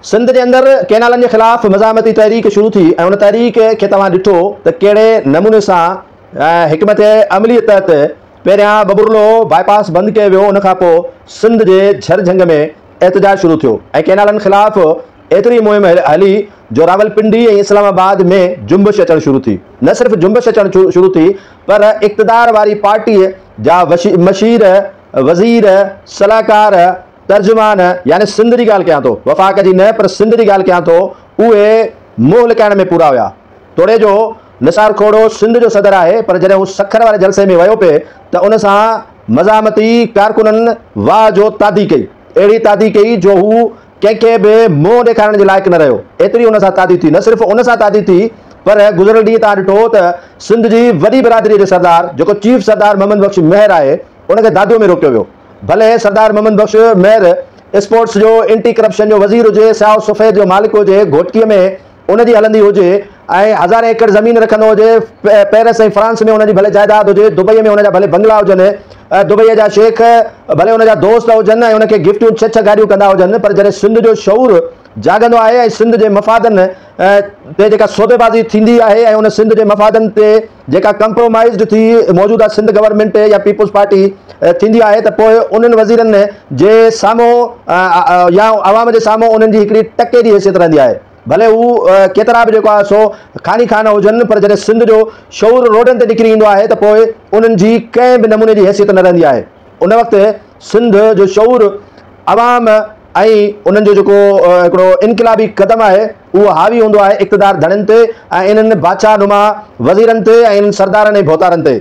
सिंध के अंदर कैनालन के खिलाफ मज़ामती तहरीक शुरू थी ऐं उन तहरीक के तव्हां ॾिठो त कहिड़े नमूने सां हिकमत अमली तहत पहिरियां बबुरलो बाईपास बंदि कयो वियो। उन खां पोइ सिंध के झरझंग में एहतजाज शुरू थियो ऐं कैनालन खिलाफ एतिरी मुहिम हली जो रावलपिंडी ऐं इस्लामाबाद में जुंबश अचणु शुरू थी। न सिर्फ़ जुंबश अचणु शुरू थी पर इक़्तिदार वारी पार्टी जा मशीर वज़ीर सलाहकार तर्जुमान यानी सिंध की ॻाल्हि कयां थो, वफ़ाक़ जी न पर सिंध की ॻाल्हि कयां थो, उहे मुंहुं लिकाइण में पूरा हुआ। तोड़े जो निसार खोड़ो सिंध जो सदर है पर जॾहिं हू सखर वारे जलसे में वियो पे त उन सां मज़ामती कारकुननि वाह जो तादी कई, अहिड़ी तादी कई जो हू कंहिंखे बि मुंहुं ॾेखारण जे लाइक़ु न रहियो। एतिरी उन सां तादी थी, न सिर्फ़ु उन सां तादी थी पर गुज़िरियल ॾींहुं तव्हां ॾिठो त सिंध जी वॾी बिरादरी जे सरदार जेको चीफ सरदार मोहम्मद बख्श मेहर आहे उनखे दादो में रोकियो वियो। भले सरदार मोहम्मद बख्श मेहर स्पोर्ट्स जो एंटी करप्शन जो वज़ीर हुजे, साओ सफ़ेद जो मालिक हुजे, घोटकीअ में उनजी हलंदी हुजे ऐं हज़ार एकड़ ज़मीन रखंदो हुजे, पेरिस ऐं फ्रांस में उनजी भले जायदाद हुजे, दुबई में उनजा भले बंगला हुजनि, दुबई जा शेख भले उनजा दोस्त हुजनि ऐं उनखे गिफ्टियूं 6 गाॾियूं कंदा हुजनि, पर जॾहिं सिंध जो शऊर जागंदो आहे ऐं सिंध जे मफ़ादनि ते जेका सौदेबाज़ी थींदी आहे ऐं उन सिंध जे मफ़ादनि ते जेका कंप्रोमाइज़ थी मौजूदा सिंध गवर्नमेंट या पीपुल्स पार्टी थींदी आहे त पोइ उन्हनि वज़ीरनि जे साम्हूं या अवाम जे साम्हूं उन्हनि जी हिकिड़ी टके जी हैसियत रहंदी आहे। भले हू केतिरा बि जेको आहे सो खानी खाना हुजनि पर जॾहिं सिंध जो शऊर रोडनि ते निकिरी ईंदो आहे त पोइ उन्हनि जी कंहिं बि नमूने जी हैसियत न रहंदी आहे। उन वक़्तु सिंध जो शऊर अवाम ऐं उन्हनि जो जेको हिकिड़ो इनक़िलाबी क़दम आहे उहो हावी हूंदो आहे इक़्तिदार धड़नि ते ऐं इन्हनि बादशाह नुमा वज़ीरनि ते ऐं इन्हनि सरदारनि ऐं भोतारनि ते।